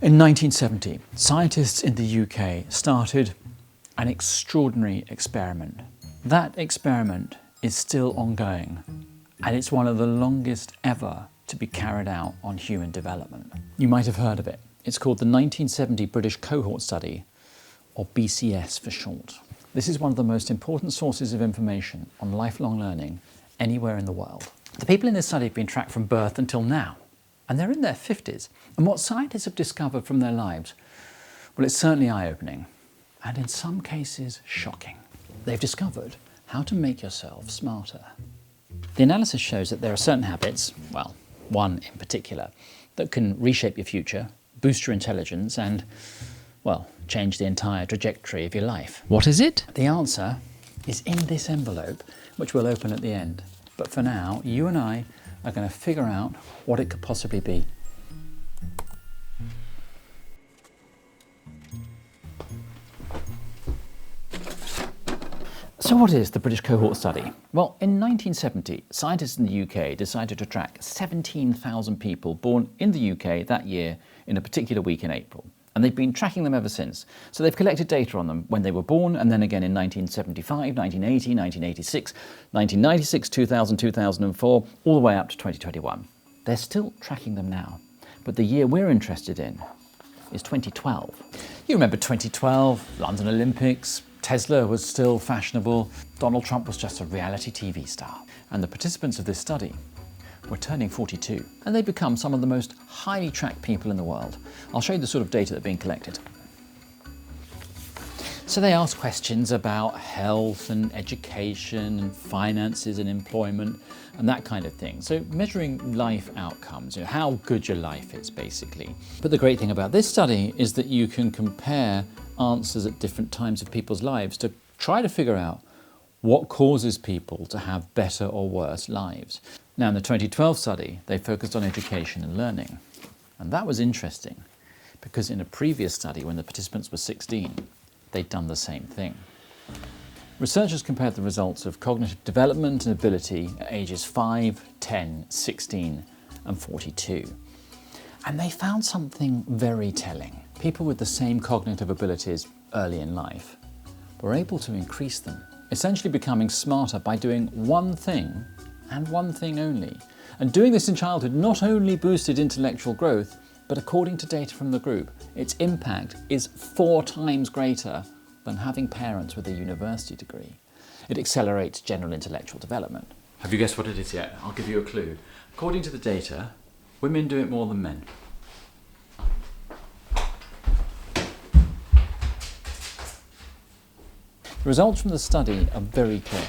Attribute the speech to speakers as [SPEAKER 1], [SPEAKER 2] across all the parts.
[SPEAKER 1] In 1970, scientists in the UK started an extraordinary experiment. That experiment is still ongoing, and it's one of the longest ever to be carried out on human development. You might have heard of it. It's called the 1970 British Cohort Study, or BCS for short. This is one of the most important sources of information on lifelong learning anywhere in the world. The people in this study have been tracked from birth until now, and they're in their 50s. And what scientists have discovered from their lives, well, it's certainly eye-opening, and in some cases, shocking. They've discovered how to make yourself smarter. The analysis shows that there are certain habits, well, one in particular, that can reshape your future, boost your intelligence, and, well, change the entire trajectory of your life. What is it? The answer is in this envelope, which we'll open at the end. But for now, you and I are going to figure out what it could possibly be. So what is the British Cohort Study? Well, in 1970, scientists in the UK decided to track 17,000 people born in the UK that year in a particular week in April. And they've been tracking them ever since. So they've collected data on them when they were born, and then again in 1975, 1980, 1986, 1996, 2000, 2004, all the way up to 2021. They're still tracking them now, but the year we're interested in is 2012. You remember 2012, London Olympics, Tesla was still fashionable, Donald Trump was just a reality TV star. And the participants of this study were turning 42, and they've become some of the most highly tracked people in the world. I'll show you the sort of data that's being collected. So they ask questions about health and education and finances and employment and that kind of thing. So measuring life outcomes, how good your life is basically. But the great thing about this study is that you can compare answers at different times of people's lives to try to figure out what causes people to have better or worse lives. Now, in the 2012 study, they focused on education and learning. And that was interesting because in a previous study, when the participants were 16, they'd done the same thing. Researchers compared the results of cognitive development and ability at ages 5, 10, 16, and 42. And they found something very telling. People with the same cognitive abilities early in life were able to increase them, essentially becoming smarter by doing one thing and one thing only. And doing this in childhood not only boosted intellectual growth, but according to data from the group, its impact is 4 times greater than having parents with a university degree. It accelerates general intellectual development. Have you guessed what it is yet? I'll give you a clue. According to the data, women do it more than men. The results from the study are very clear.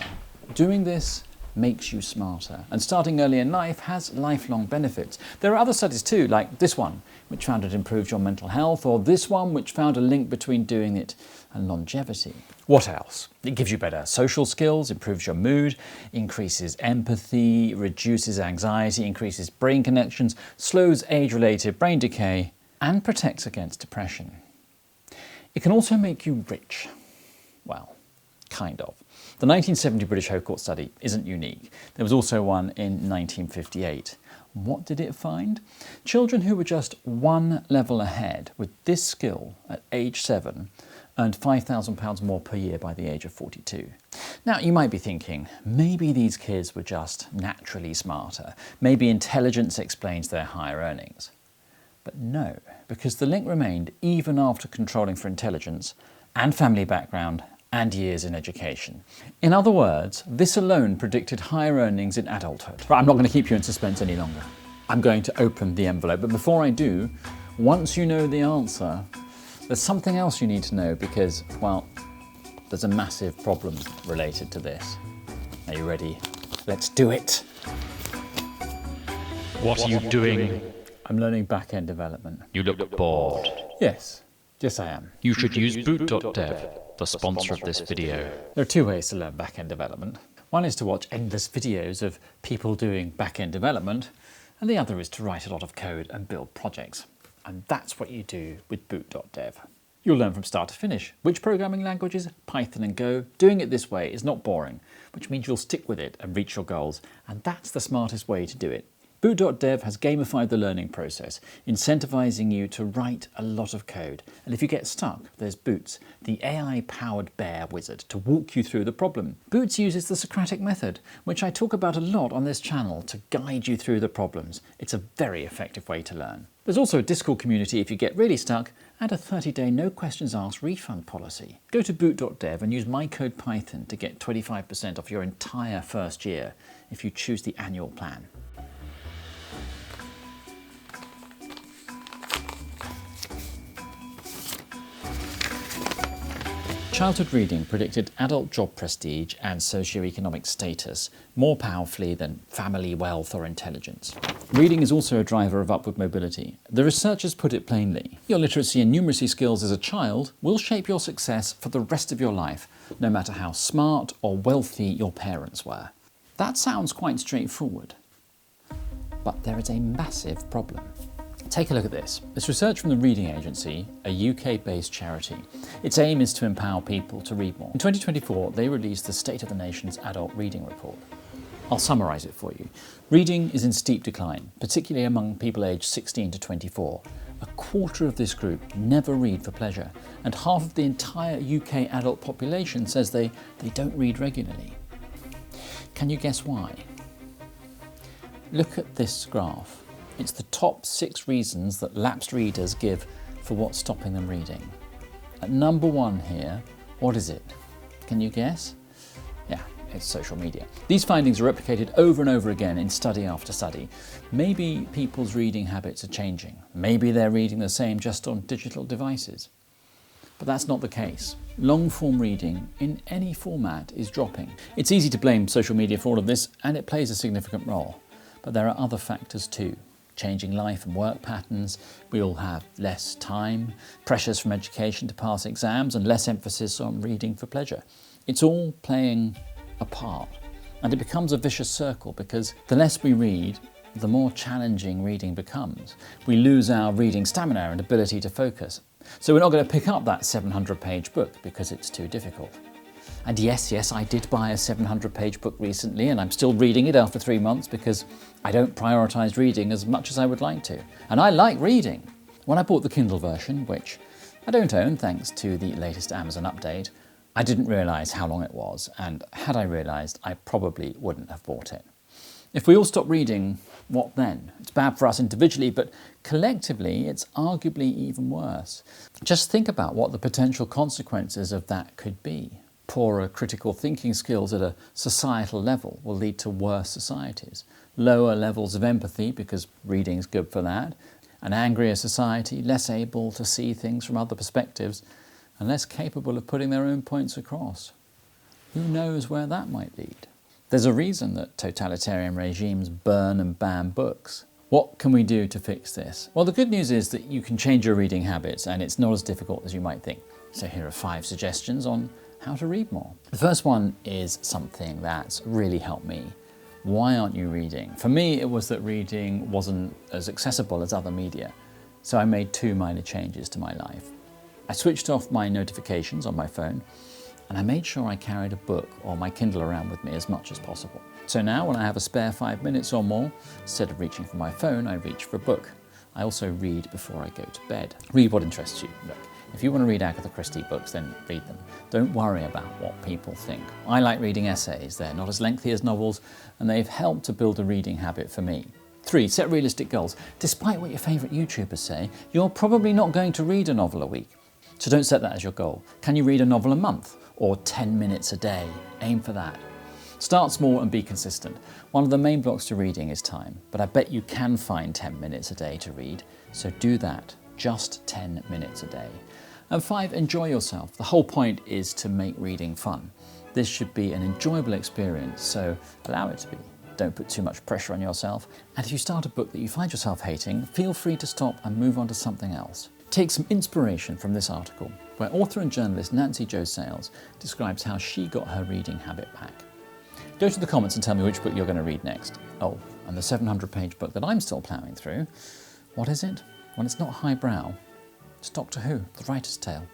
[SPEAKER 1] Doing this makes you smarter, and starting early in life has lifelong benefits. There are other studies too, like this one, which found it improves your mental health, or this one, which found a link between doing it and longevity. What else? It gives you better social skills, improves your mood, increases empathy, reduces anxiety, increases brain connections, slows age-related brain decay, and protects against depression. It can also make you rich. Well, kind of. The 1970 British Cohort Study isn't unique. There was also one in 1958. What did it find? Children who were just one level ahead with this skill at age 7 earned £5,000 more per year by the age of 42. Now, you might be thinking, maybe these kids were just naturally smarter. Maybe intelligence explains their higher earnings. But no, because the link remained even after controlling for intelligence and family background and years in education. In other words, this alone predicted higher earnings in adulthood. Right, I'm not going to keep you in suspense any longer. I'm going to open the envelope, but before I do, once you know the answer, there's something else you need to know because, well, there's a massive problem related to this. Are you ready? Let's do it.
[SPEAKER 2] What are you doing?
[SPEAKER 1] I'm learning back-end development.
[SPEAKER 2] You look bored.
[SPEAKER 1] Yes I am.
[SPEAKER 2] You should use boot.dev, the sponsor of this video.
[SPEAKER 1] There are 2 ways to learn back-end development. One is to watch endless videos of people doing back-end development, and the other is to write a lot of code and build projects. And that's what you do with boot.dev. You'll learn from start to finish. Which programming languages? Python and Go. Doing it this way is not boring, which means you'll stick with it and reach your goals. And that's the smartest way to do it. Boot.dev has gamified the learning process, incentivizing you to write a lot of code. And if you get stuck, there's Boots, the AI-powered bear wizard, to walk you through the problem. Boots uses the Socratic method, which I talk about a lot on this channel, to guide you through the problems. It's a very effective way to learn. There's also a Discord community if you get really stuck, and a 30-day no questions asked refund policy. Go to boot.dev and use my code Python to get 25% off your entire first year if you choose the annual plan. Childhood reading predicted adult job prestige and socioeconomic status more powerfully than family wealth or intelligence. Reading is also a driver of upward mobility. The researchers put it plainly. Your literacy and numeracy skills as a child will shape your success for the rest of your life, no matter how smart or wealthy your parents were. That sounds quite straightforward, but there is a massive problem. Take a look at this. It's research from the Reading Agency, a UK-based charity. Its aim is to empower people to read more. In 2024, they released the State of the Nation's Adult Reading Report. I'll summarise it for you. Reading is in steep decline, particularly among people aged 16 to 24. A quarter of this group never read for pleasure, and half of the entire UK adult population says they don't read regularly. Can you guess why? Look at this graph. It's the top 6 reasons that lapsed readers give for what's stopping them reading. At number 1 here, what is it? Can you guess? Yeah, it's social media. These findings are replicated over and over again in study after study. Maybe people's reading habits are changing. Maybe they're reading the same just on digital devices. But that's not the case. Long-form reading in any format is dropping. It's easy to blame social media for all of this, and it plays a significant role. But there are other factors too. Changing life and work patterns, we all have less time, pressures from education to pass exams, and less emphasis on reading for pleasure. It's all playing a part, and it becomes a vicious circle because the less we read, the more challenging reading becomes. We lose our reading stamina and ability to focus. So we're not going to pick up that 700-page book because it's too difficult. And yes, I did buy a 700-page book recently, and I'm still reading it after 3 months because I don't prioritise reading as much as I would like to. And I like reading. When I bought the Kindle version, which I don't own thanks to the latest Amazon update, I didn't realise how long it was, and had I realised, I probably wouldn't have bought it. If we all stop reading, what then? It's bad for us individually, but collectively it's arguably even worse. Just think about what the potential consequences of that could be. Poorer critical thinking skills at a societal level will lead to worse societies. Lower levels of empathy, because reading's good for that. An angrier society, less able to see things from other perspectives, and less capable of putting their own points across. Who knows where that might lead? There's a reason that totalitarian regimes burn and ban books. What can we do to fix this? Well, the good news is that you can change your reading habits, and it's not as difficult as you might think. So here are 5 suggestions on how to read more. The first one is something that's really helped me. Why aren't you reading? For me, it was that reading wasn't as accessible as other media. So I made 2 minor changes to my life. I switched off my notifications on my phone, and I made sure I carried a book or my Kindle around with me as much as possible. So now when I have a spare 5 minutes or more, instead of reaching for my phone, I reach for a book. I also read before I go to bed. Read what interests you. Look, if you want to read Agatha Christie books, then read them. Don't worry about what people think. I like reading essays. They're not as lengthy as novels, and they've helped to build a reading habit for me. 3, set realistic goals. Despite what your favourite YouTubers say, you're probably not going to read a novel a week. So don't set that as your goal. Can you read a novel a month? Or 10 minutes a day? Aim for that. Start small and be consistent. One of the main blocks to reading is time, but I bet you can find 10 minutes a day to read, so do that. Just 10 minutes a day. And 5, enjoy yourself. The whole point is to make reading fun. This should be an enjoyable experience, so allow it to be. Don't put too much pressure on yourself. And if you start a book that you find yourself hating, feel free to stop and move on to something else. Take some inspiration from this article, where author and journalist Nancy Jo Sales describes how she got her reading habit back. Go to the comments and tell me which book you're going to read next. Oh, and the 700-page book that I'm still ploughing through, what is it? Well, it's not highbrow. It's Doctor Who, The Writer's Tale.